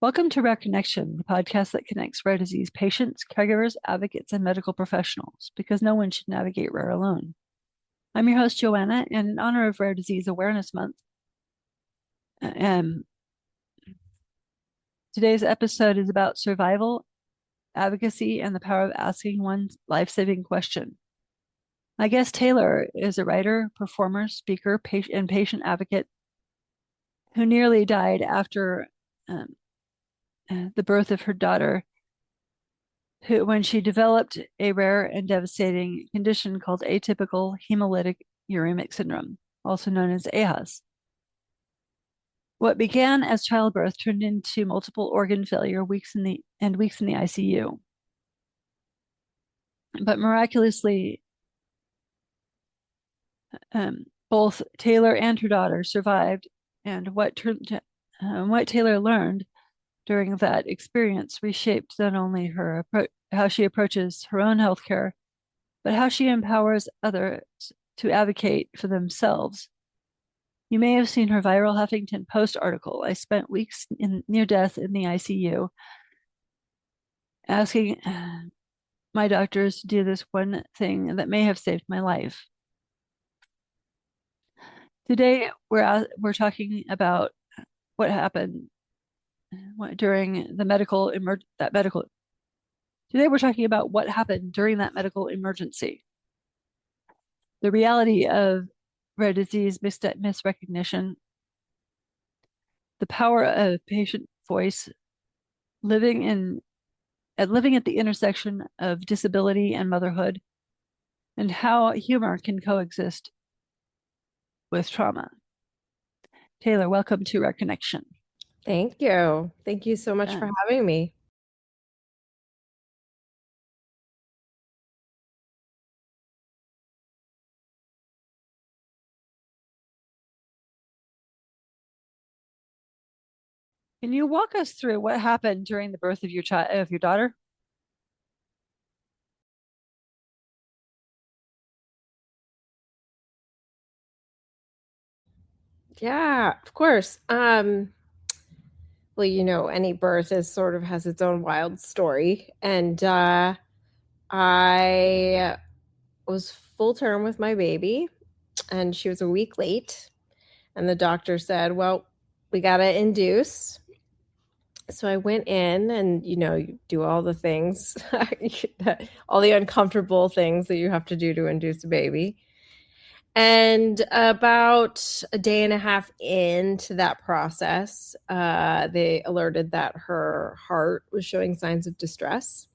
Welcome to Rare Connection, the podcast that connects rare disease patients, caregivers, advocates, and medical professionals, because no one should navigate rare alone. I'm your host, Joanna, and in honor of Rare Disease Awareness Month, um, today's episode is about survival, advocacy, and the power of asking one's life-saving question. My guest, Taylor, is a writer, performer, speaker, and patient advocate who nearly died after the birth of her daughter, when she developed a rare and devastating condition called atypical hemolytic uremic syndrome, also known as aHUS. What began as childbirth turned into multiple organ failure, weeks in the ICU. But miraculously, both Taylor and her daughter survived, and what Taylor learned during that experience reshaped not only how she approaches her own healthcare, but how she empowers others to advocate for themselves. You may have seen her viral Huffington Post article. I spent weeks near death in the ICU, asking my doctors to do this one thing that may have saved my life. Today, we're talking about what happened during the medical Today, we're talking about what happened during that medical emergency. The reality of rare disease misrecognition, the power of patient voice, living at the intersection of disability and motherhood, and how humor can coexist with trauma. Taylor, welcome to Rare Connection. Thank you. Thank you so much for having me. Can you walk us through what happened during the birth of your daughter? Yeah, of course. Well, any birth has its own wild story. And I was full term with my baby, and she was a week late. And the doctor said, well, we got to induce. So I went in and, you do all the things, all the uncomfortable things that you have to do to induce a baby. And about a day and a half into that process, they alerted that her heart was showing signs of distress.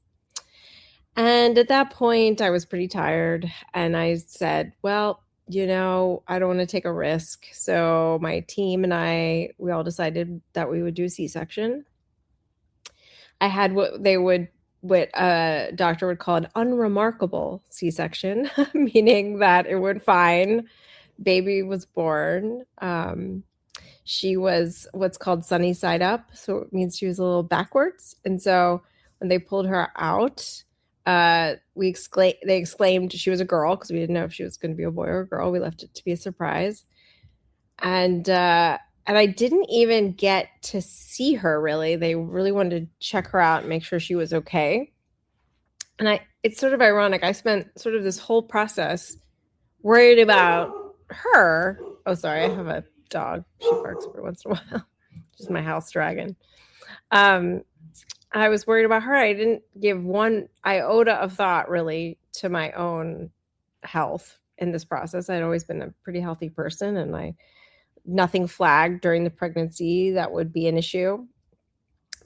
And at that point, I was pretty tired. And I said, well, I don't want to take a risk. So my team and we all decided that we would do a C-section. I had what a doctor would call an unremarkable C-section, meaning that it went fine. Baby was born. She was what's called sunny side up, so it means she was a little backwards. And so when they pulled her out, they exclaimed she was a girl, because we didn't know if she was going to be a boy or a girl. We left it to be a surprise. And I didn't even get to see her, really. They really wanted to check her out and make sure she was okay. And it's sort of ironic. I spent sort of this whole process worried about her. Oh, sorry. I have a dog. She barks every once in a while. Just my house dragon. I was worried about her. I didn't give one iota of thought, really, to my own health in this process. I'd always been a pretty healthy person, and nothing flagged during the pregnancy that would be an issue.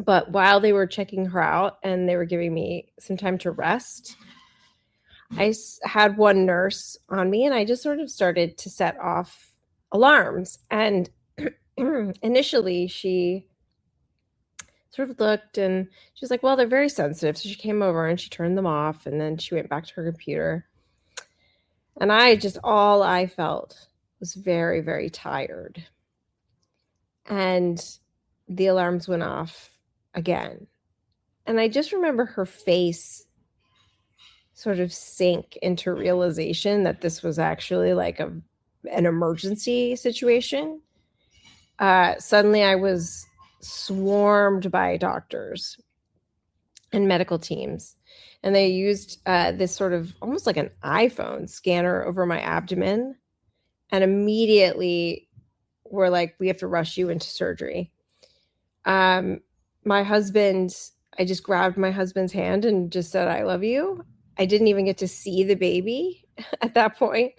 But while they were checking her out and they were giving me some time to rest, I had one nurse on me, and I just sort of started to set off alarms. And initially, she sort of looked and she was like, well, they're very sensitive. So she came over and she turned them off, and then she went back to her computer. And all I felt was very, very tired. And the alarms went off again. And I just remember her face sort of sink into realization that this was actually like an emergency situation. Suddenly I was swarmed by doctors and medical teams. And they used this sort of almost like an iPhone scanner over my abdomen, and immediately were like, we have to rush you into surgery. My husband, I just grabbed my husband's hand and just said, I love you. I didn't even get to see the baby at that point.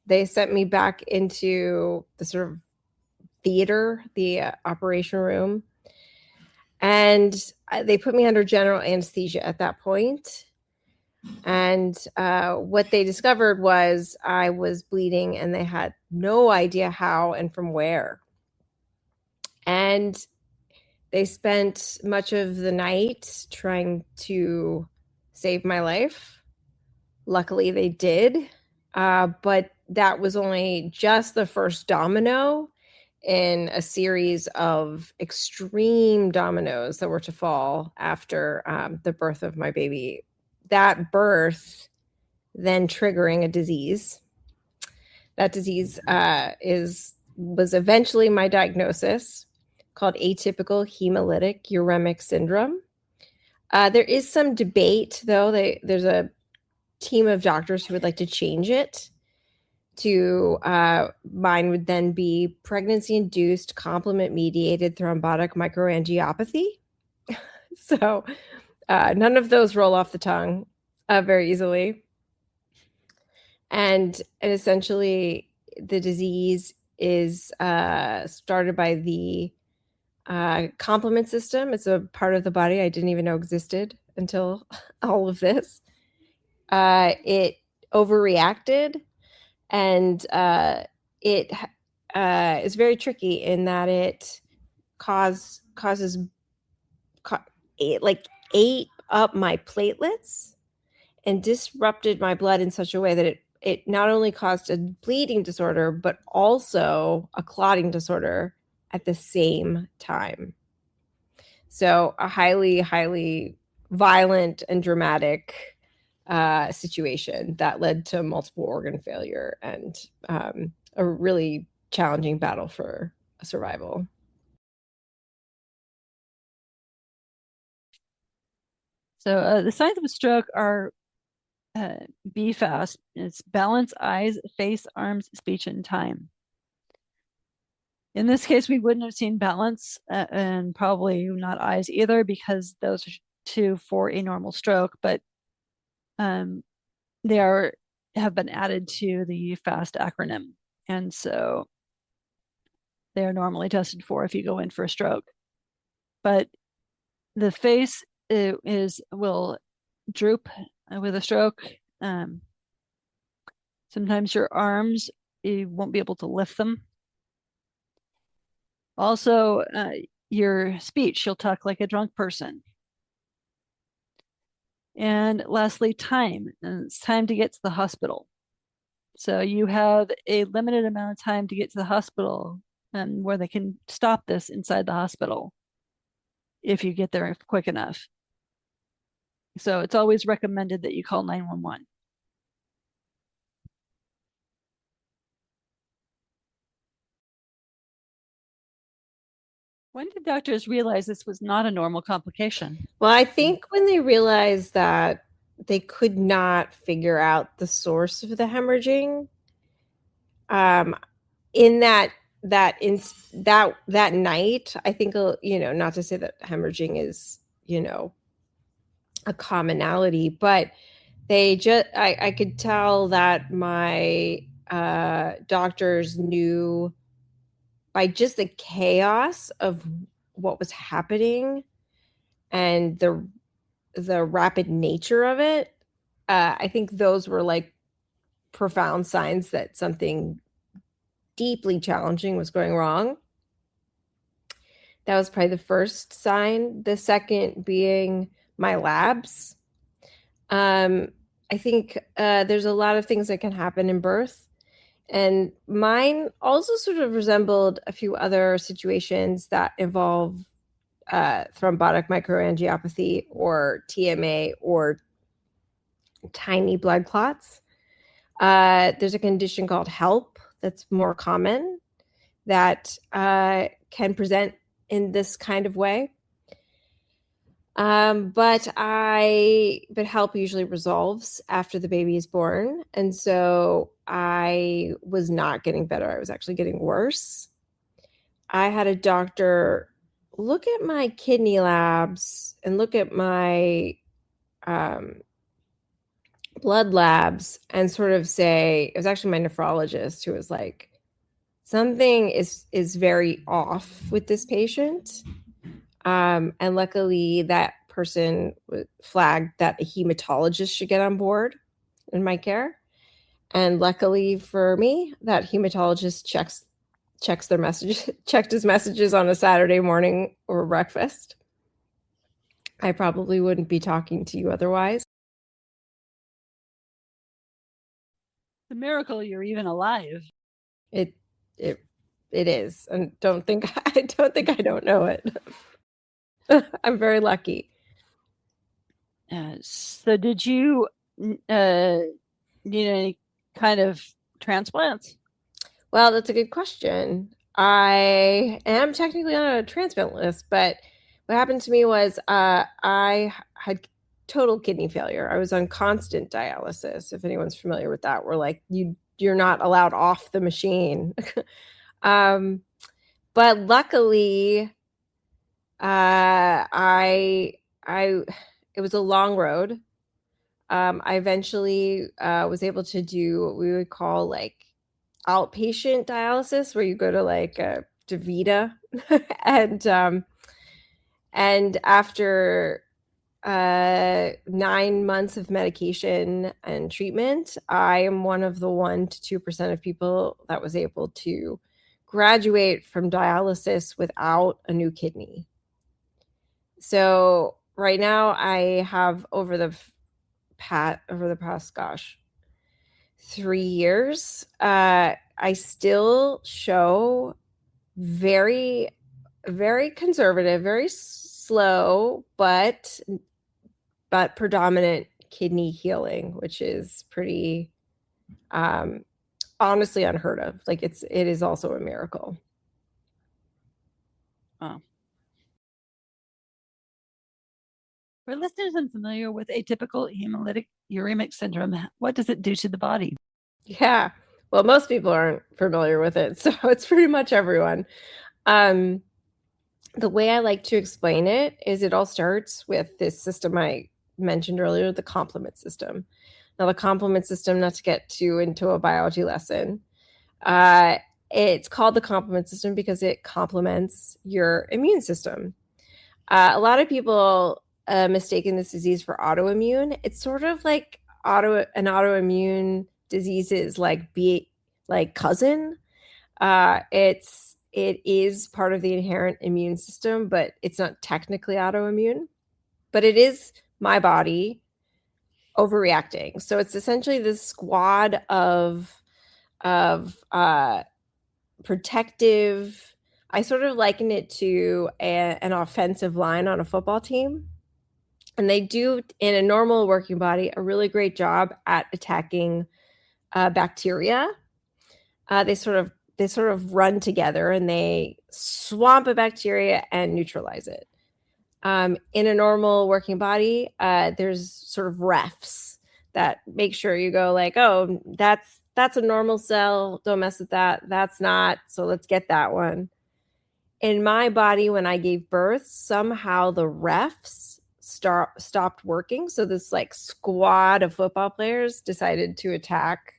They sent me back into the sort of theater, the operation room, and they put me under general anesthesia at that point. And what they discovered was I was bleeding, and they had no idea how and from where. And they spent much of the night trying to save my life. Luckily, they did. But that was only just the first domino in a series of extreme dominoes that were to fall after the birth of my baby. That birth then triggering a disease. That disease was eventually my diagnosis, called atypical hemolytic uremic syndrome. There is some debate, though. There's a team of doctors who would like to change it to mine would then be pregnancy-induced complement-mediated thrombotic microangiopathy. So none of those roll off the tongue very easily. And essentially, the disease is started by the complement system. It's a part of the body I didn't even know existed until all of this. It overreacted, and it is very tricky in that it it ate up my platelets and disrupted my blood in such a way that it not only caused a bleeding disorder, but also a clotting disorder at the same time. So a highly, highly violent and dramatic situation that led to multiple organ failure and a really challenging battle for survival. So the signs of a stroke are BFAST. It's balance, eyes, face, arms, speech, and time. In this case, we wouldn't have seen balance and probably not eyes either, because those are two for a normal stroke, but they have been added to the FAST acronym. And so they are normally tested for if you go in for a stroke. But the face will droop with a stroke. Sometimes your arms, you won't be able to lift them. Also, your speech, you'll talk like a drunk person. And lastly, time. And it's time to get to the hospital. So you have a limited amount of time to get to the hospital, and where they can stop this inside the hospital if you get there quick enough. So it's always recommended that you call 911. When did doctors realize this was not a normal complication? Well, I think when they realized that they could not figure out the source of the hemorrhaging, in that night, I think, not to say that hemorrhaging is, a commonality, but I could tell that my doctors knew by just the chaos of what was happening and the rapid nature of it. I think those were like profound signs that something deeply challenging was going wrong. That was probably the first sign. The second being my labs. I think there's a lot of things that can happen in birth. And mine also sort of resembled a few other situations that involve thrombotic microangiopathy or TMA or tiny blood clots. There's a condition called HELP that's more common that can present in this kind of way. But help usually resolves after the baby is born. And so I was not getting better. I was actually getting worse. I had a doctor look at my kidney labs and look at my blood labs and sort of say, it was actually my nephrologist who was like, something is very off with this patient. And luckily that person flagged that a hematologist should get on board in my care. And luckily for me, that hematologist checks their messages, checked his messages on a Saturday morning or breakfast. I probably wouldn't be talking to you otherwise. The miracle you're even alive. It is, and I don't think I don't know it. I'm very lucky. So did you need any kind of transplants? Well, that's a good question. I am technically on a transplant list, but what happened to me was I had total kidney failure. I was on constant dialysis. If anyone's familiar with that, we're like you're not allowed off the machine. But luckily, it was a long road. I eventually was able to do what we would call like outpatient dialysis, where you go to like a DaVita, and after 9 months of medication and treatment, I am one of the 1% to 2% of people that was able to graduate from dialysis without a new kidney. So right now I have over the past 3 years, I still show very, very conservative, very slow, but predominant kidney healing, which is pretty honestly unheard of. Like it is also a miracle. Oh. For listeners unfamiliar with atypical hemolytic uremic syndrome, what does it do to the body? Yeah. Well, most people aren't familiar with it, so it's pretty much everyone. The way I like to explain it is it all starts with this system I mentioned earlier, the complement system. Now, the complement system, not to get too into a biology lesson, it's called the complement system because it complements your immune system. A lot of people mistaken this disease for autoimmune. It's sort of like an autoimmune disease is like cousin. It is part of the inherent immune system, but it's not technically autoimmune. But it is my body overreacting. So it's essentially this squad of protective. I sort of liken it to an offensive line on a football team. And they do, in a normal working body, a really great job at attacking bacteria. They sort of run together and they swamp a bacteria and neutralize it. In a normal working body, there's sort of refs that make sure you go like, oh, that's a normal cell. Don't mess with that. That's not. So let's get that one. In my body, when I gave birth, somehow the refs stopped working. So this like squad of football players decided to attack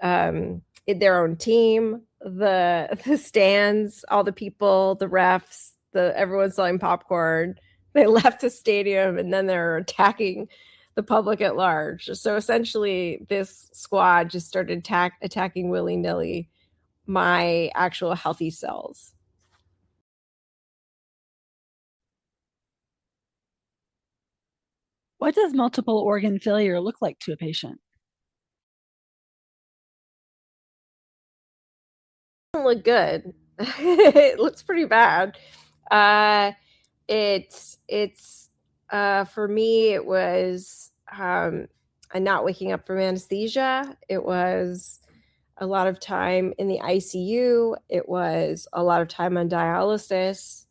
their own team, the stands, all the people, the refs, everyone selling popcorn. They left the stadium and then they're attacking the public at large. So essentially, this squad just started attacking willy-nilly my actual healthy cells. What does multiple organ failure look like to a patient? Doesn't look good. It looks pretty bad. It's for me, it was not waking up from anesthesia. It was a lot of time in the ICU. It was a lot of time on dialysis.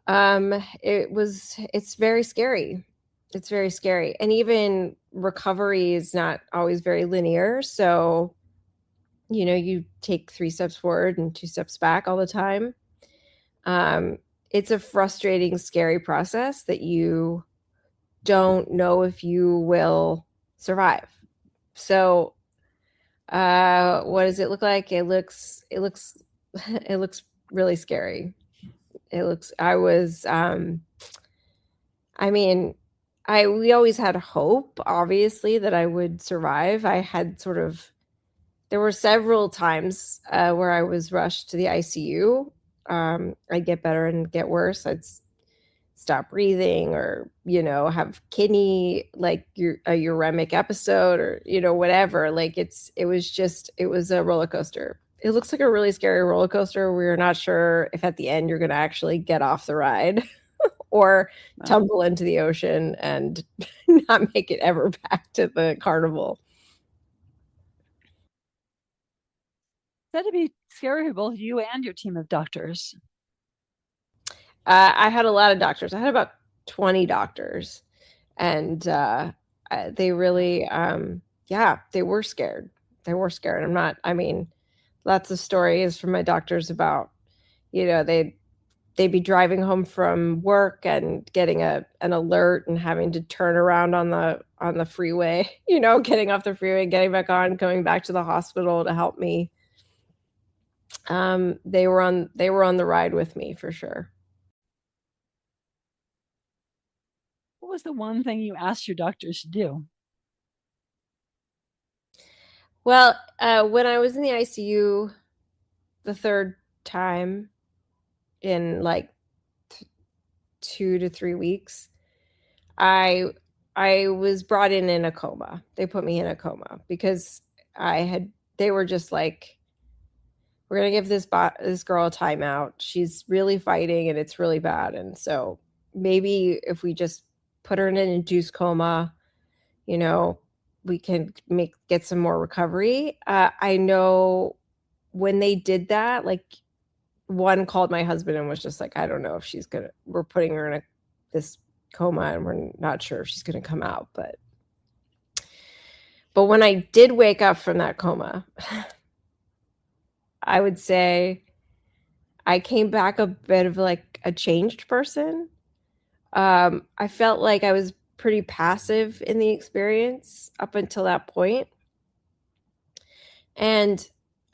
It's very scary. It's very scary. And even recovery is not always very linear. So, you take 3 steps forward and 2 steps back all the time. It's a frustrating, scary process that you don't know if you will survive. So, what does it look like? It looks really scary. I mean, we always had hope, obviously, that I would survive. There were several times where I was rushed to the ICU. I'd get better and get worse. I'd stop breathing, or have kidney, like a uremic episode, or whatever. Like it was a roller coaster. It looks like a really scary roller coaster where you're not sure if at the end you're going to actually get off the ride or tumble into the ocean and not make it ever back to the carnival. That'd be scary for both you and your team of doctors. I had a lot of doctors. I had about 20 doctors, and they really, they were scared. They were scared. Lots of stories from my doctors about, they'd be driving home from work and getting an alert and having to turn around on the freeway, getting off the freeway, getting back on, going back to the hospital to help me. They were on the ride with me for sure. What was the one thing you asked your doctors to do? Well, when I was in the ICU the third time in like 2 to 3 weeks, I was brought in a coma. They put me in a coma because they were just like, we're going to give this girl a timeout. She's really fighting and it's really bad. And so maybe if we just put her in an induced coma, we can get some more recovery. I know when they did that, like, one called my husband and was just like, I don't know if we're putting her in this coma and we're not sure if she's going to come out. But when I did wake up from that coma, I would say I came back a bit of like a changed person. I felt like I was pretty passive in the experience up until that point. And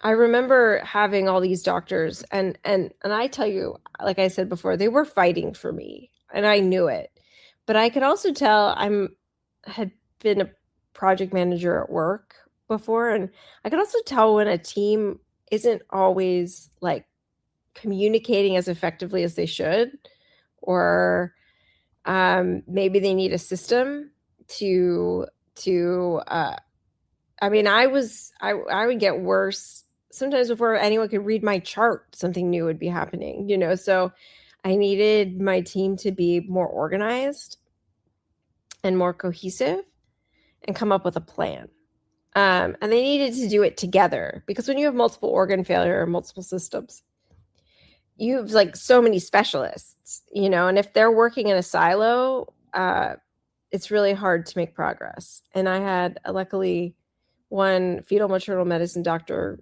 I remember having all these doctors and I tell you, like I said before, they were fighting for me and I knew it. But I could also tell had been a project manager at work before, and I could also tell when a team isn't always like communicating as effectively as they should, or maybe they need a system to I would get worse sometimes before anyone could read my chart. Something new would be happening, so I needed my team to be more organized and more cohesive and come up with a plan. And they needed to do it together, because when you have multiple organ failure or multiple systems, you have like so many specialists, and if they're working in a silo, it's really hard to make progress. And I had luckily one fetal maternal medicine doctor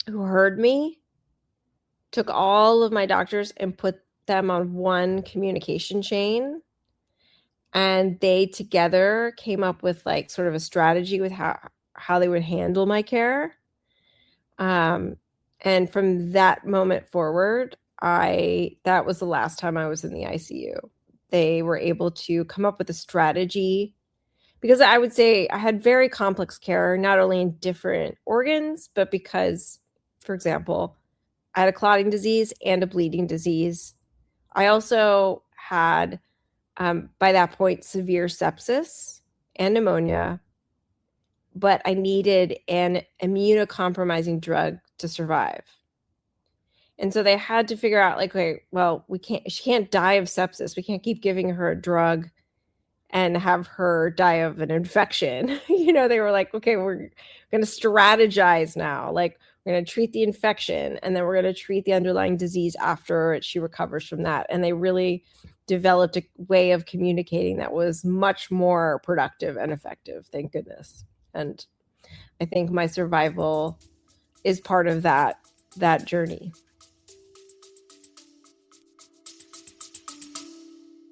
who heard me, took all of my doctors and put them on one communication chain. And they together came up with like sort of a strategy with how they would handle my care. And from that moment forward, that was the last time I was in the ICU. They were able to come up with a strategy, because I would say I had very complex care, not only in different organs, but because, for example, I had a clotting disease and a bleeding disease. I also had, by that point, severe sepsis and pneumonia, but I needed an immunocompromising drug to survive. And so they had to figure out, like, okay, well, she can't die of sepsis. We can't keep giving her a drug and have her die of an infection. They were like, okay, we're going to strategize now. Like, we're going to treat the infection, and then we're going to treat the underlying disease after she recovers from that. And they really developed a way of communicating that was much more productive and effective, thank goodness. And I think my survival is part of that journey.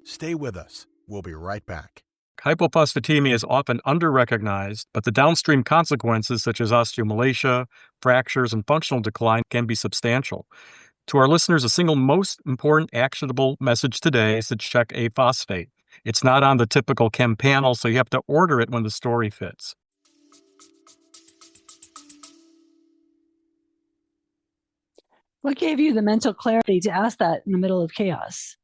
Stay with us. We'll be right back. Hypophosphatemia is often underrecognized, but the downstream consequences, such as osteomalacia, fractures, and functional decline, can be substantial. To our listeners, the single most important actionable message today is to check aphosphate. It's not on the typical chem panel, so you have to order it when the story fits. What gave you the mental clarity to ask that in the middle of chaos?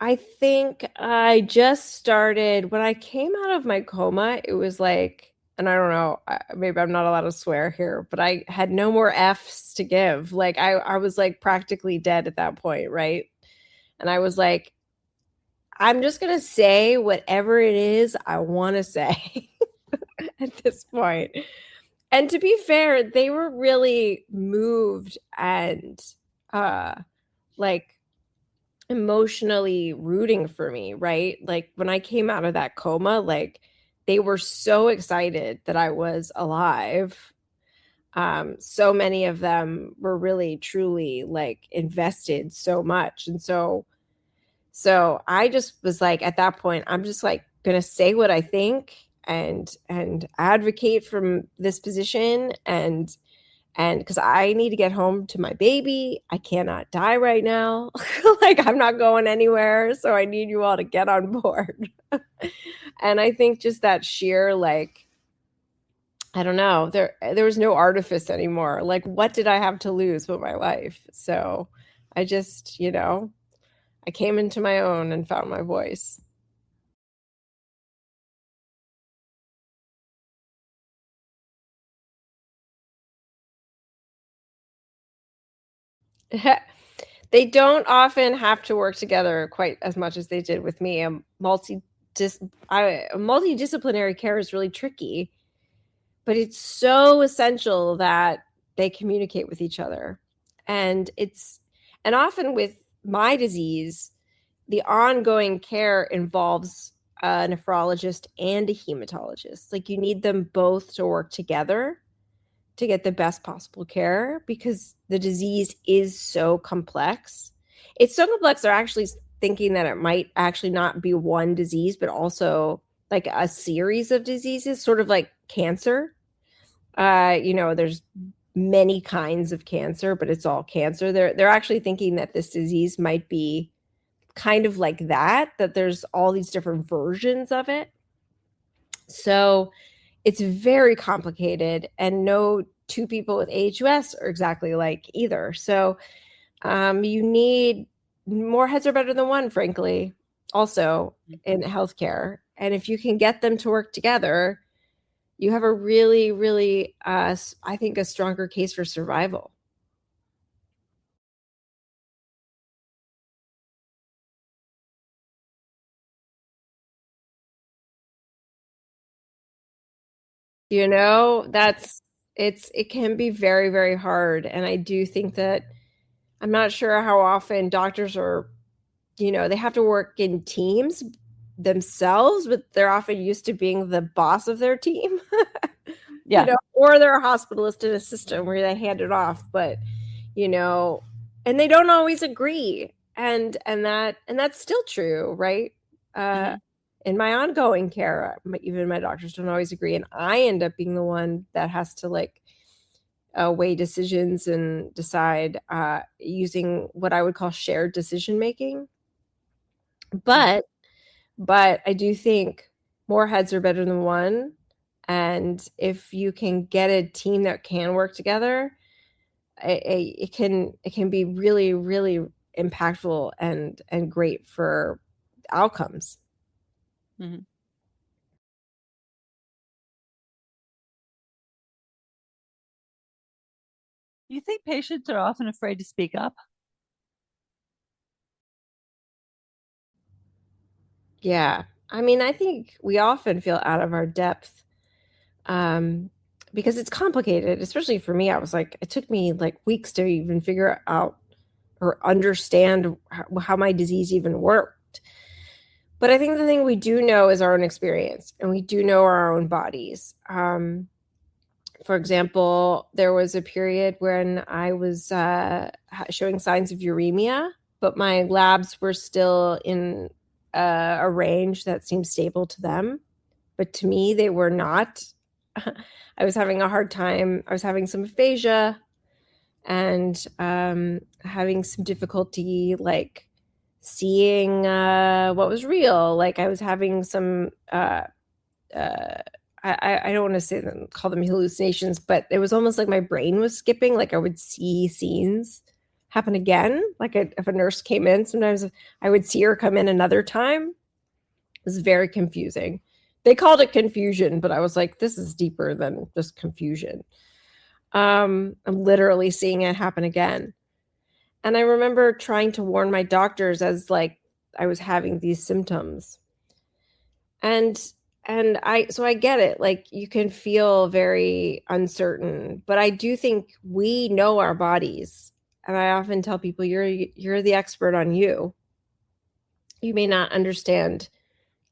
I think I just started, when I came out of my coma, it was like, and I don't know, maybe I'm not allowed to swear here, but I had no more F's to give. Like I was like practically dead at that point, right? And I was like, I'm just going to say whatever it is I want to say at this point. And to be fair, they were really moved and like emotionally rooting for me, right? Like when I came out of that coma, like they were so excited that I was alive. So many of them were really truly like invested so much. And so I just was like, at that point, I'm just like gonna say what I think and advocate from this position, and because I need to get home to my baby. I cannot die right now. Like I'm not going anywhere. So I need you all to get on board. And I think just that sheer, like, I don't know, there was no artifice anymore. Like, what did I have to lose but my life? So I just, I came into my own and found my voice. They don't often have to work together quite as much as they did with me. Multidisciplinary care is really tricky, but it's so essential that they communicate with each other. And often with my disease, the ongoing care involves a nephrologist and a hematologist. Like you need them both to work together to get the best possible care because the disease is so complex. It's so complex, they're actually thinking that it might actually not be one disease, but also like a series of diseases, sort of like cancer. There's many kinds of cancer, but it's all cancer. They're actually thinking that this disease might be kind of like that there's all these different versions of it. So it's very complicated, and no two people with aHUS are exactly like either. So you need more heads are better than one, frankly, also in healthcare. And if you can get them to work together, you have a really, really, I think, a stronger case for survival. It can be very, very hard. And I do think that I'm not sure how often doctors are, they have to work in teams themselves, but they're often used to being the boss of their team. Yeah. Or they're a hospitalist in a system where they hand it off, but and they don't always agree. And that's still true, right? In my ongoing care, even my doctors don't always agree, and I end up being the one that has to like weigh decisions and decide using what I would call shared decision making. But I do think more heads are better than one, and if you can get a team that can work together, it can be really, really impactful and great for outcomes. Mm-hmm. Do you think patients are often afraid to speak up? Yeah. I mean, I think we often feel out of our depth. because it's complicated, especially for me. I was like, it took me like weeks to even figure out or understand how my disease even worked. But I think the thing we do know is our own experience, and we do know our own bodies. For example, there was a period when I was showing signs of uremia, but my labs were still in a range that seemed stable to them. But to me, they were not. I was having a hard time. I was having some aphasia and having some difficulty, like seeing what was real. Like I was having some, I don't want to say them, call them hallucinations, but it was almost like my brain was skipping. Like I would see scenes happen again. Like if a nurse came in, sometimes I would see her come in another time. It was very confusing. They called it confusion, but I was like, this is deeper than just confusion. I'm literally seeing it happen again. And I remember trying to warn my doctors as like I was having these symptoms. And I get it. Like you can feel very uncertain, but I do think we know our bodies. And I often tell people you're the expert on you. You may not understand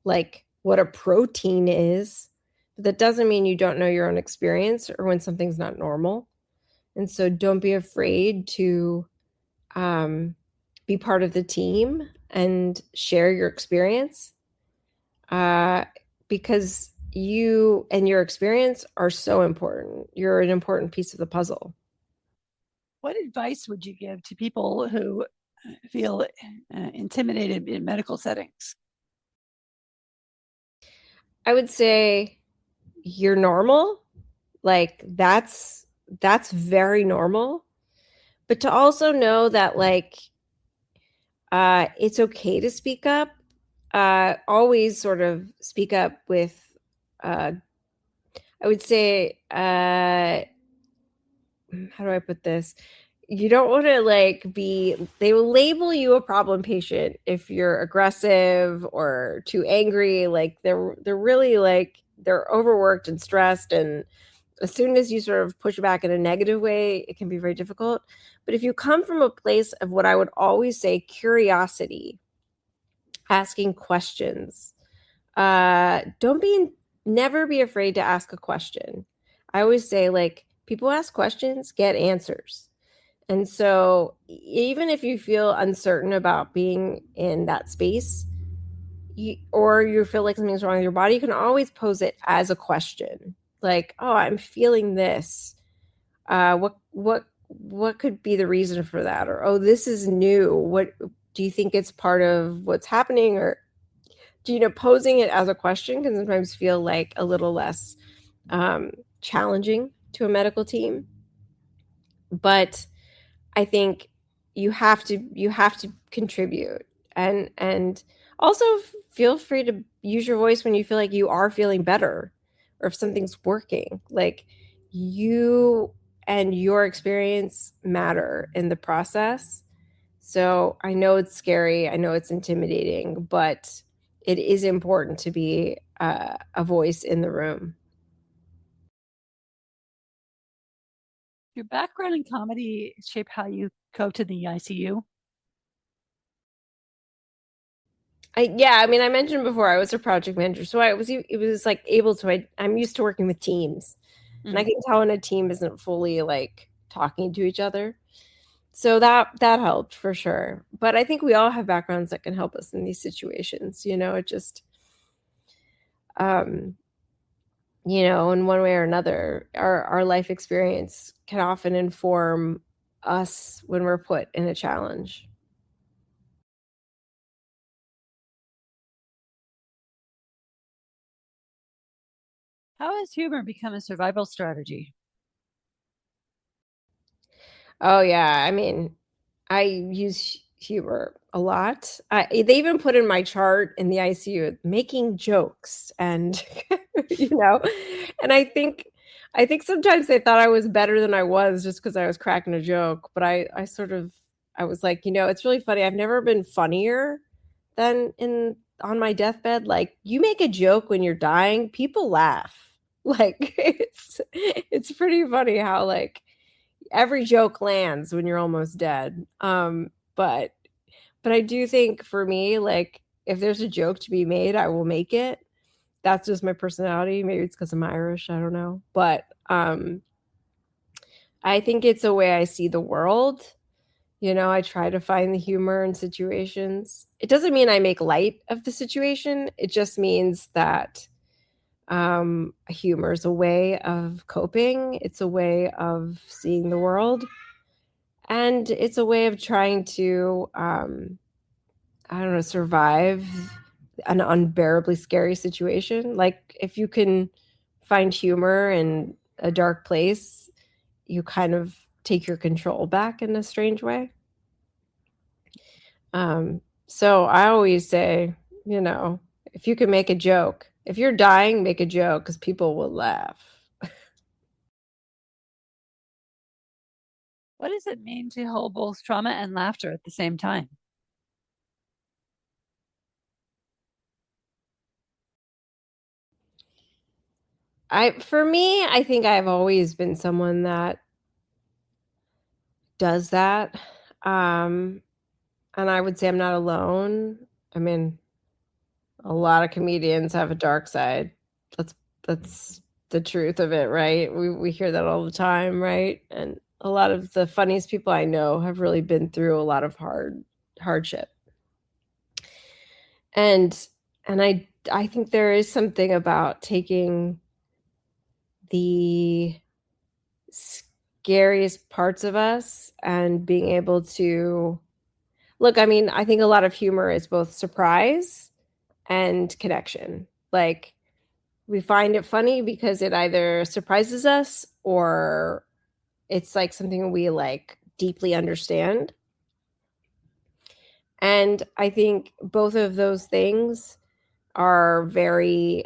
like what a protein is, but that doesn't mean you don't know your own experience or when something's not normal. And so don't be afraid to be part of the team and share your experience, because you and your experience are so important. You're an important piece of the puzzle. What advice would you give to people who feel intimidated in medical settings? I would say you're normal. Like that's very normal. But to also know that like it's okay to speak up. Always sort of speak up with I would say how do I put this? You don't want to like they will label you a problem patient if you're aggressive or too angry. Like they're really like they're overworked and stressed, and as soon as you sort of push back in a negative way, it can be very difficult. But if you come from a place of what I would always say, curiosity, asking questions, never be afraid to ask a question. I always say like people ask questions, get answers. And so even if you feel uncertain about being in that space, or you feel like something's wrong with your body, you can always pose it as a question. Like, oh, I'm feeling this. What could be the reason for that? Or, oh, this is new. What do you think it's part of what's happening? Or posing it as a question can sometimes feel like a little less challenging to a medical team. But I think you have to contribute, and also feel free to use your voice when you feel like you are feeling better or if something's working. Like you and your experience matter in the process. So I know it's scary, I know it's intimidating, but it is important to be a voice in the room. Your background in comedy shape how you coped in the ICU? I mean, I mentioned before I was a project manager, so it was like able to. I'm used to working with teams, and I can tell when a team isn't fully like talking to each other. So that helped for sure. But I think we all have backgrounds that can help us in these situations. It just, in one way or another, our life experience can often inform us when we're put in a challenge. How has humor become a survival strategy? Oh yeah, I mean, I use humor a lot. They even put in my chart in the ICU making jokes, and and I think sometimes they thought I was better than I was just because I was cracking a joke. But I was like, it's really funny. I've never been funnier than on my deathbed. Like you make a joke when you're dying, people laugh. Like it's pretty funny how like every joke lands when you're almost dead. But I do think for me, like if there's a joke to be made, I will make it. That's just my personality. Maybe it's because I'm Irish. I don't know. But I think it's a way I see the world. You know, I try to find the humor in situations. It doesn't mean I make light of the situation. It just means that humor is a way of coping. It's a way of seeing the world. And it's a way of trying to, I don't know, survive an unbearably scary situation. Like if you can find humor in a dark place, you kind of take your control back in a strange way. So I always say, you know, if you can make a joke, if you're dying, make a joke because people will laugh. What does it mean to hold both trauma and laughter at the same time? For me, I think I've always been someone that does that. And I would say I'm not alone. I mean, a lot of comedians have a dark side. That's the truth of it, right? We hear that all the time, right? And a lot of the funniest people I know have really been through a lot of hardship. And I think there is something about taking the scariest parts of us and being able to look, I mean, I think a lot of humor is both surprise and connection. Like we find it funny because it either surprises us or it's like something we like deeply understand. And I think both of those things are very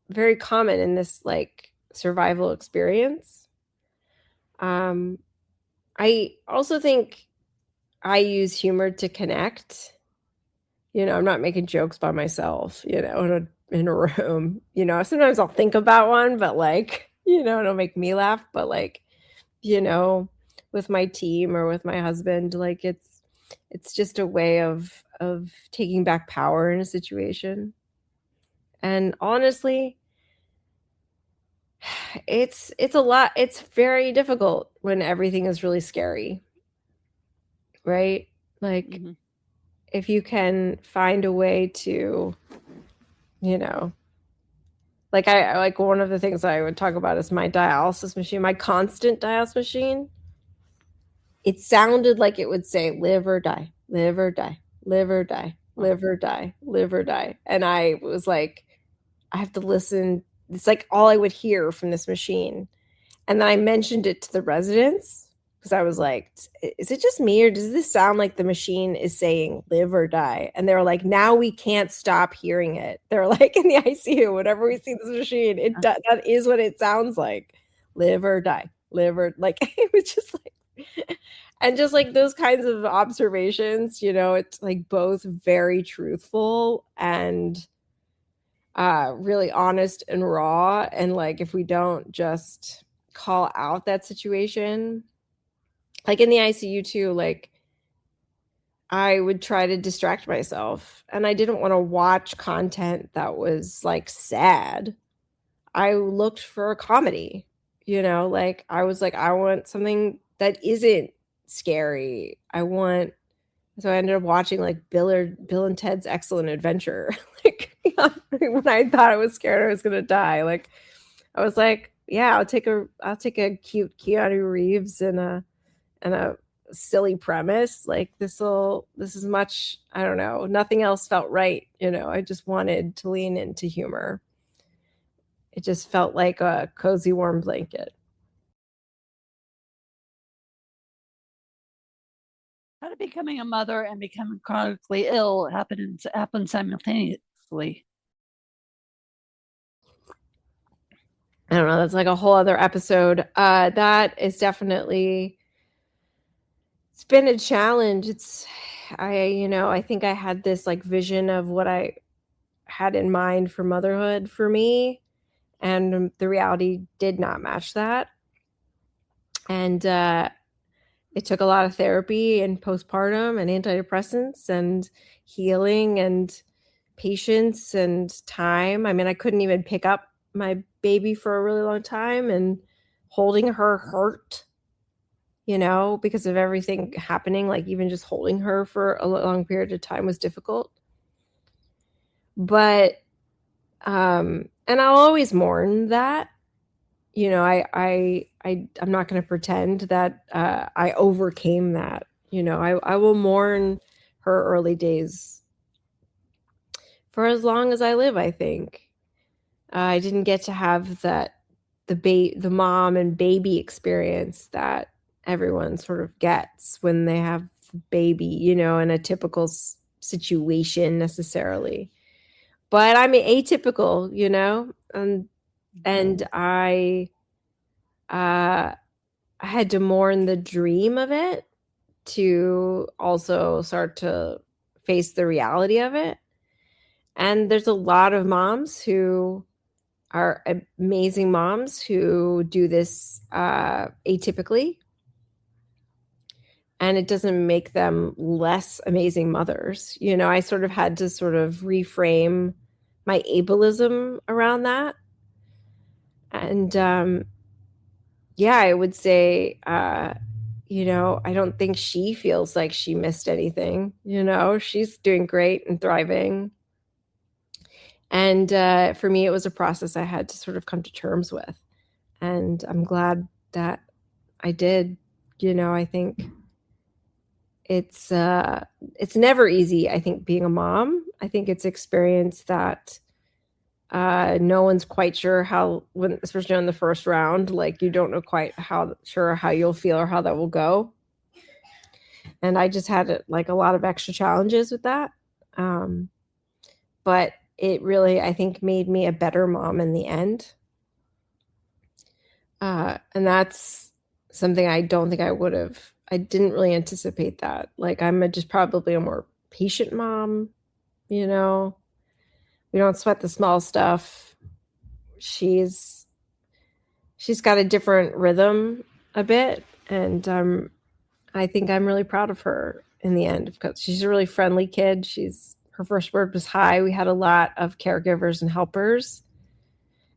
very common in this like survival experience. I also think I use humor to connect. You know, I'm not making jokes by myself, you know, in a room. You know, sometimes I'll think about one, but like, you know, it'll make me laugh. But like, you know, with my team or with my husband, like it's just a way of taking back power in a situation. And honestly, it's a lot. It's very difficult when everything is really scary, right? Like Mm-hmm. if you can find a way to, you know, like I like one of the things I would talk about is my dialysis machine, my constant dialysis machine. It sounded like it would say live or die, live or die, live or die, live or die, live or die. And I was like, I have to listen. It's like all I would hear from this machine. And then I mentioned it to the residents because I was like, is it just me or does this sound like the machine is saying live or die? And they were like, now we can't stop hearing it. They're like in the ICU, whenever we see this machine, that is what it sounds like. Live or die, live or like, it was just like, and just like those kinds of observations, you know, it's like both very truthful and really honest and raw. And like if we don't just call out that situation, like in the ICU too, like I would try to distract myself and I didn't want to watch content that was like sad. I looked for a comedy, you know, like I was like, I want something that isn't scary. So I ended up watching like Bill and Ted's Excellent Adventure. Like when I thought I was scared I was gonna die, like I was like, yeah, I'll take a cute Keanu Reeves and a silly premise. Like this is much, I don't know, nothing else felt right. You know, I just wanted to lean into humor. It just felt like a cozy, warm blanket. How did becoming a mother and becoming chronically ill happen simultaneously? I don't know. That's like a whole other episode. That is definitely, it's been a challenge. I think I had this like vision of what I had in mind for motherhood for me. And the reality did not match that. And it took a lot of therapy and postpartum and antidepressants and healing and patience and time. I mean, I couldn't even pick up my baby for a really long time, and holding her hurt, because of everything happening. Like, even just holding her for a long period of time was difficult. But and I'll always mourn that. I'm not going to pretend that I overcame that. I will mourn her early days for as long as I live, I think. I didn't get to have the mom and baby experience that everyone sort of gets when they have the baby, in a typical situation necessarily. But I'm atypical, and I had to mourn the dream of it to also start to face the reality of it. And there's a lot of moms who are amazing moms who do this atypically. And it doesn't make them less amazing mothers. I sort of had to sort of reframe my ableism around that. And I would say, I don't think she feels like she missed anything. She's doing great and thriving. And for me, it was a process I had to sort of come to terms with. And I'm glad that I did. I think it's never easy, I think, being a mom. I think it's experience that no one's quite sure how, especially on the first round, like, you don't know quite how you'll feel or how that will go. And I just had like a lot of extra challenges with that. But it really, I think, made me a better mom in the end. And that's something I don't think I would have. I didn't really anticipate that. Like, I'm just probably a more patient mom, we don't sweat the small stuff. She's got a different rhythm a bit. And I think I'm really proud of her in the end, because she's a really friendly kid. Her first word was hi. We had a lot of caregivers and helpers,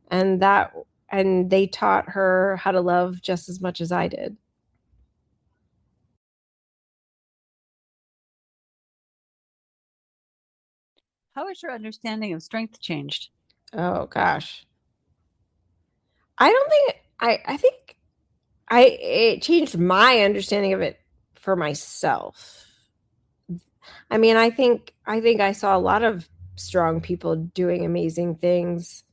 and they taught her how to love just as much as I did. How has your understanding of strength changed? Oh gosh. I don't think I think it changed my understanding of it for myself. I mean, I think I saw a lot of strong people doing amazing things,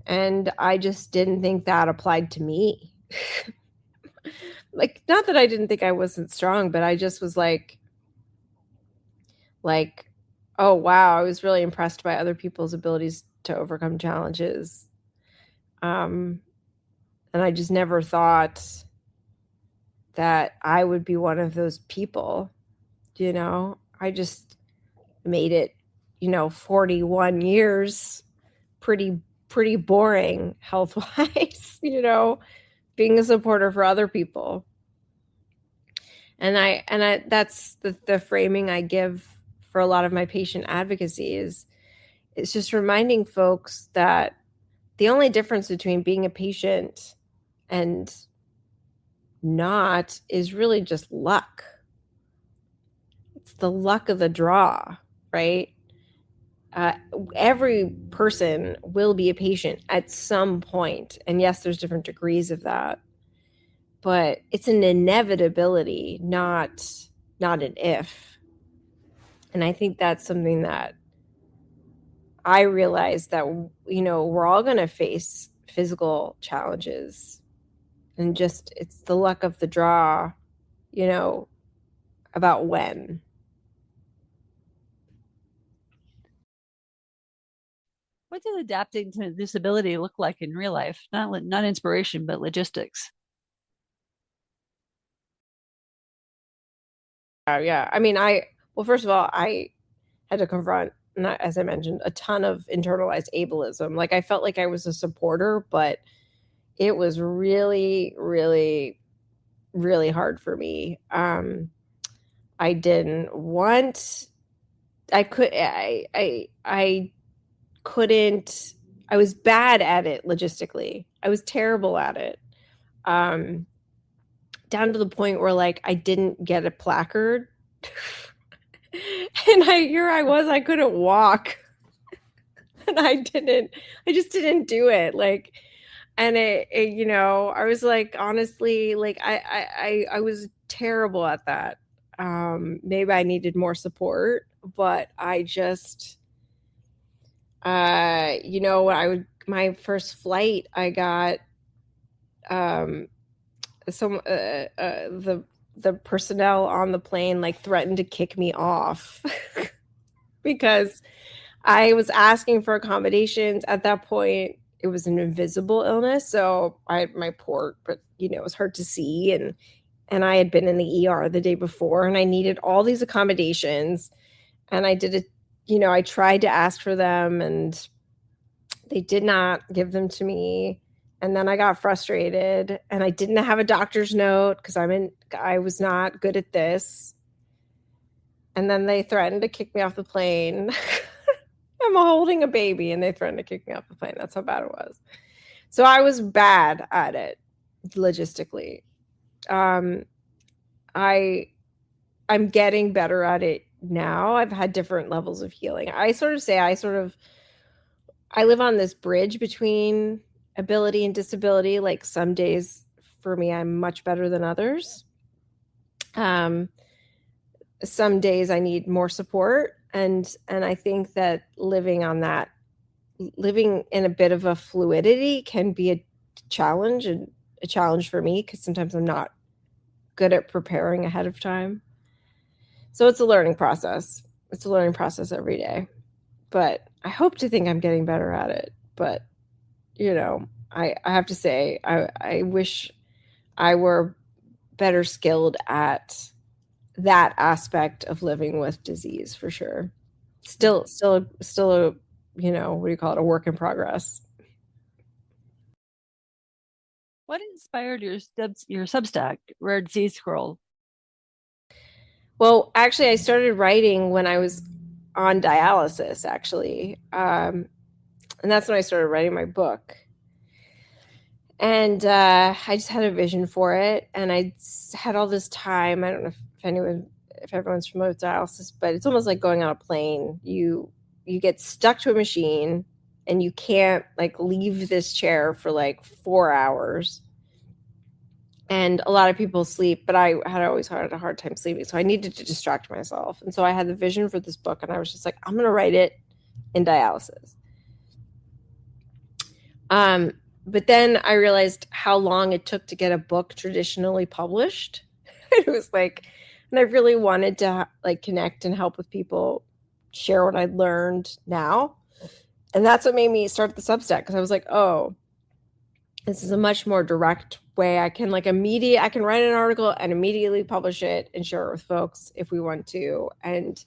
and I just didn't think that applied to me. Like, not that I didn't think I wasn't strong, but I just was like, oh wow, I was really impressed by other people's abilities to overcome challenges. And I just never thought that I would be one of those people. I just made it, 41 years, pretty boring health-wise, being a supporter for other people. And I that's the framing I give for a lot of my patient advocacy is it's just reminding folks that the only difference between being a patient and not is really just luck. It's the luck of the draw, right? Every person will be a patient at some point. And yes, there's different degrees of that, but it's an inevitability, not an if. And I think that's something that I realize, that, we're all going to face physical challenges, and just, it's the luck of the draw, about when. What does adapting to disability look like in real life? Not inspiration, but logistics. Yeah. I mean, well, first of all, I had to confront not, as I mentioned, a ton of internalized ableism. Like I felt like I was a supporter, but it was really, really, really hard for me. I didn't want, I couldn't, I was bad at it logistically. I was terrible at it. Down to the point where like I didn't get a placard. And I couldn't walk. And I just didn't do it. Like, and I was like, honestly, like I was terrible at that. Maybe I needed more support, but I just, my first flight, I got, the personnel on the plane like threatened to kick me off because I was asking for accommodations. At that point, it was an invisible illness, so I had my port, but it was hard to see, and I had been in the ER the day before, and I needed all these accommodations, and I did it. I tried to ask for them, and they did not give them to me. And then I got frustrated, and I didn't have a doctor's note because I was not good at this. And then they threatened to kick me off the plane. I'm holding a baby, and they threatened to kick me off the plane. That's how bad it was. So I was bad at it logistically. I'm getting better at it now. I've had different levels of healing. I live on this bridge between ability and disability. Like some days for me, I'm much better than others. Some days I need more support. And I think that living in a bit of a fluidity can be a challenge for me, because sometimes I'm not good at preparing ahead of time. So it's a learning process. It's a learning process every day. But I hope to think I'm getting better at it. But, I have to say, I wish I were better skilled at that aspect of living with disease, for sure. Still a, what do you call it? A work in progress. What inspired your Substack, Rare Disease Scroll? Well, actually, I started writing when I was on dialysis, actually. And that's when I started writing my book. And I just had a vision for it. And I had all this time. I don't know if everyone's familiar with dialysis, but it's almost like going on a plane. You get stuck to a machine, and you can't like leave this chair for like 4 hours. And a lot of people sleep, but I had always had a hard time sleeping. So I needed to distract myself. And so I had the vision for this book, and I was just like, I'm going to write it in dialysis. But then I realized how long it took to get a book traditionally published. It was like, and I really wanted to like connect and help with people, share what I'd learned now. And that's what made me start the Substack, because I was like, oh, this is a much more direct way. I can write an article and immediately publish it and share it with folks if we want to. And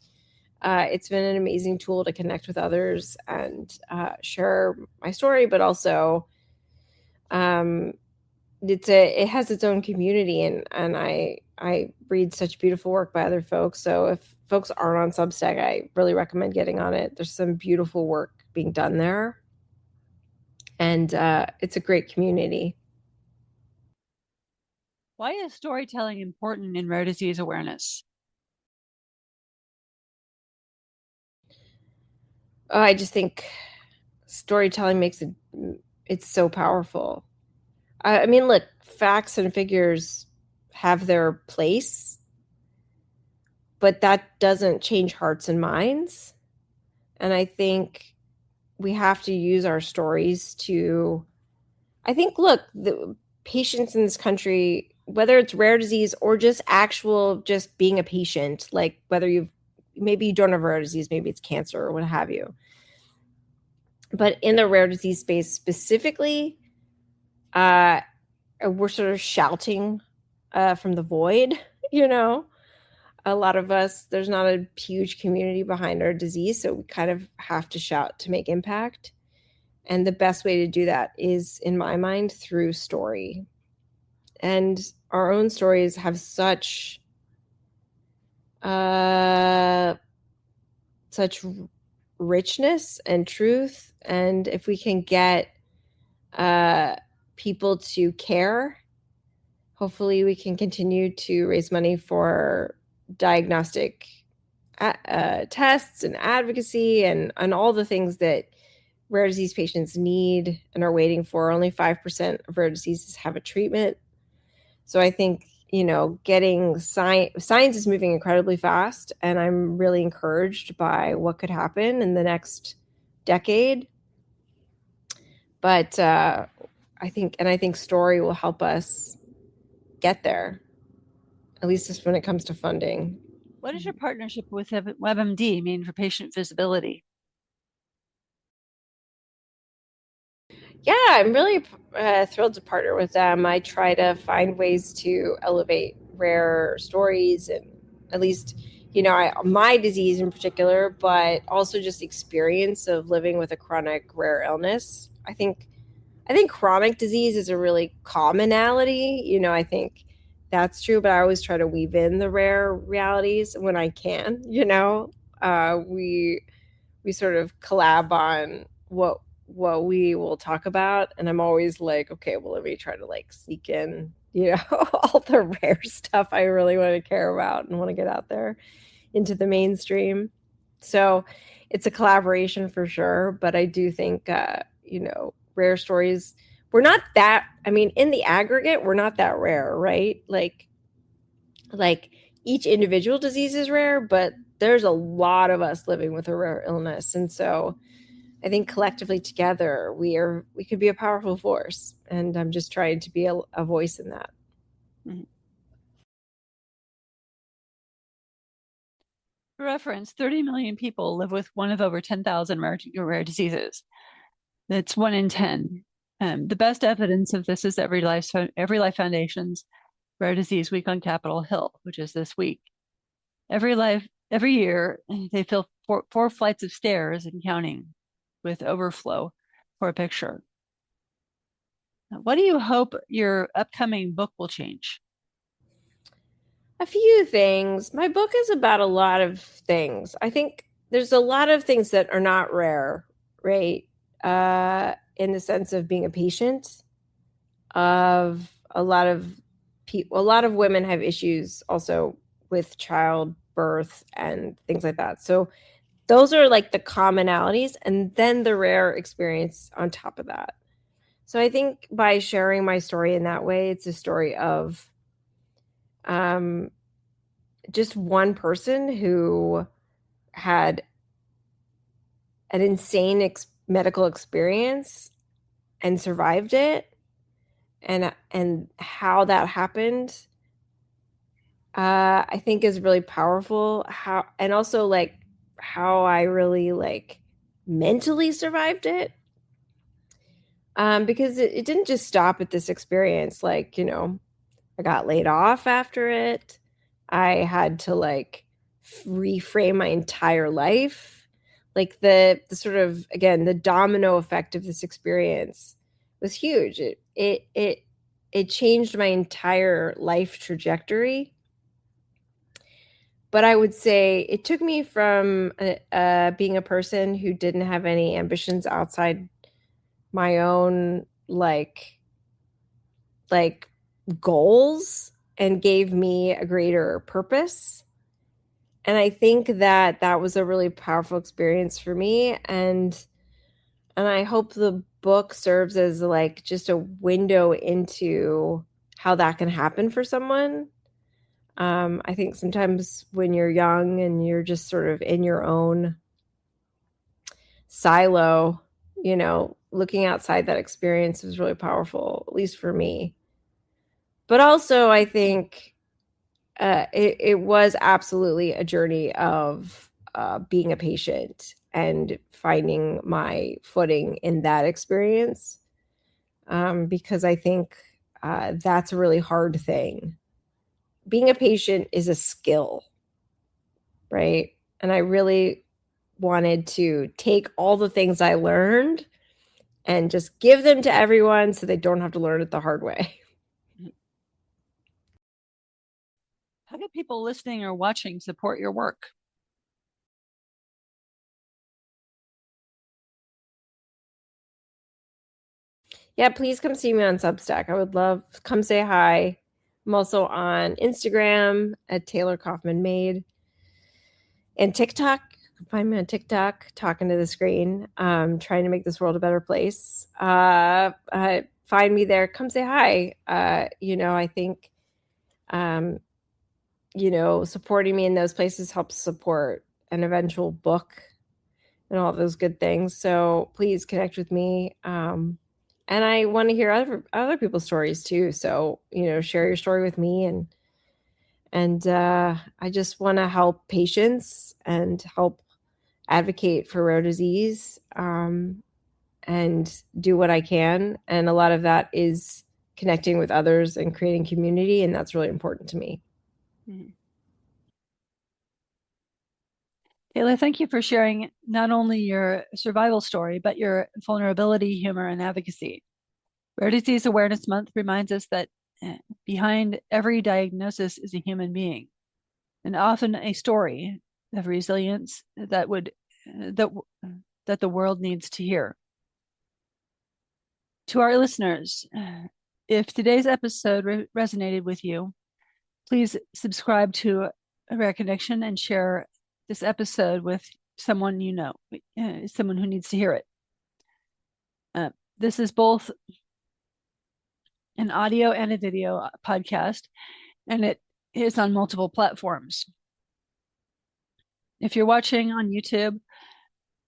it's been an amazing tool to connect with others and share my story, but also it has its own community, and I read such beautiful work by other folks. So if folks aren't on Substack, I really recommend getting on it. There's some beautiful work being done there, and it's a great community. Why is storytelling important in rare disease awareness? Oh, I just think storytelling makes it's so powerful. I mean, look, facts and figures have their place, but that doesn't change hearts and minds. And I think we have to use our stories to, look, the patients in this country, whether it's rare disease or just being a patient, like whether maybe you don't have rare disease, maybe it's cancer or what have you. But in the rare disease space specifically, we're sort of shouting from the void, a lot of us, there's not a huge community behind our disease, so we kind of have to shout to make impact. And the best way to do that is, in my mind, through story. And our own stories have such richness and truth. And if we can get people to care, hopefully we can continue to raise money for diagnostic tests and advocacy and all the things that rare disease patients need and are waiting for. Only 5% of rare diseases have a treatment. So I think, getting science is moving incredibly fast, and I'm really encouraged by what could happen in the next decade. But I think story will help us get there, at least just when it comes to funding. What does your partnership with WebMD mean for patient visibility? Yeah, I'm really thrilled to partner with them. I try to find ways to elevate rare stories, and at least, my disease in particular, but also just experience of living with a chronic rare illness. I think chronic disease is a really commonality. I think that's true, but I always try to weave in the rare realities when I can. We sort of collab on what we will talk about, and I'm always like, okay, well, let me try to sneak in all the rare stuff I really want to care about and want to get out there into the mainstream. So it's a collaboration for sure, but I do think rare stories, we're not that, in the aggregate, we're not that rare, right? Like each individual disease is rare, but there's a lot of us living with a rare illness. And so I think collectively together, we could be a powerful force. And I'm just trying to be a voice in that. Mm-hmm. For reference, 30 million people live with one of over 10,000 rare diseases. That's 1 in 10. The best evidence of this is Every Life Foundation's Rare Disease Week on Capitol Hill, which is this week. Every year, they fill four flights of stairs and counting with overflow for a picture. What do you hope your upcoming book will change? A few things. My book is about a lot of things. I think there's a lot of things that are not rare, right? In the sense of being a patient, of a lot of people, a lot of women have issues also with childbirth and things like that. So those are like the commonalities, and then the rare experience on top of that. So I think by sharing my story in that way, it's a story of just one person who had an insane medical experience and survived it, and how that happened, I think is really powerful. And also how I really mentally survived it, because it didn't just stop at this experience. I got laid off after it. I had to reframe my entire life. The sort of, again, the domino effect of this experience was huge. It changed my entire life trajectory. But I would say it took me from being a person who didn't have any ambitions outside my own goals, and gave me a greater purpose. And I think that was a really powerful experience for me. And I hope the book serves as just a window into how that can happen for someone. I think sometimes when you're young and you're just sort of in your own silo, looking outside that experience was really powerful, at least for me. But also, I think it was absolutely a journey of being a patient and finding my footing in that experience, because I think that's a really hard thing. Being a patient is a skill. right? And I really wanted to take all the things I learned and just give them to everyone so they don't have to learn it the hard way. How can people listening or watching support your work? Yeah, please come see me on Substack. I would love, come say hi. I'm also on Instagram at Taylor Coffman Made and TikTok. You can find me on TikTok, talking to the screen, trying to make this world a better place. Find me there. Come say hi. I think, supporting me in those places helps support an eventual book and all those good things. So please connect with me. And I want to hear other people's stories too. So, share your story with me. And I just want to help patients and help advocate for rare disease, and do what I can. And a lot of that is connecting with others and creating community. And that's really important to me. Mm-hmm. Taylor, thank you for sharing not only your survival story, but your vulnerability, humor, and advocacy. Rare Disease Awareness Month reminds us that behind every diagnosis is a human being, and often a story of resilience that the world needs to hear. To our listeners, if today's episode resonated with you, please subscribe to A Rare Connection and share this episode with someone you know, someone who needs to hear it. This is both an audio and a video podcast, and it is on multiple platforms. If you're watching on YouTube,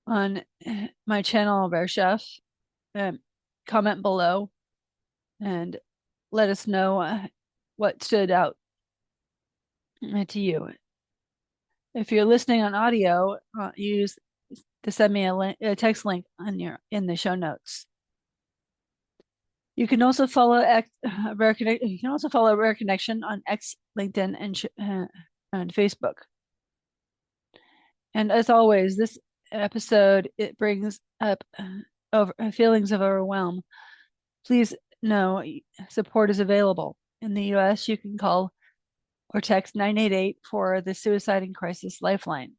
on my channel, Rare Chef, comment below and let us know what stood out to you. If you're listening on audio, use to send me a text link in the show notes. You can also follow Rare Connection on X, LinkedIn, and Facebook. And as always, this episode, it brings up feelings of overwhelm. Please know support is available. In the US, you can call or text 988 for the Suicide and Crisis Lifeline.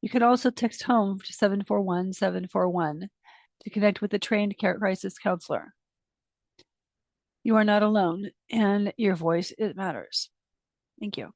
You can also text home to 741-741 to connect with a trained crisis counselor. You are not alone, and your voice, it matters. Thank you.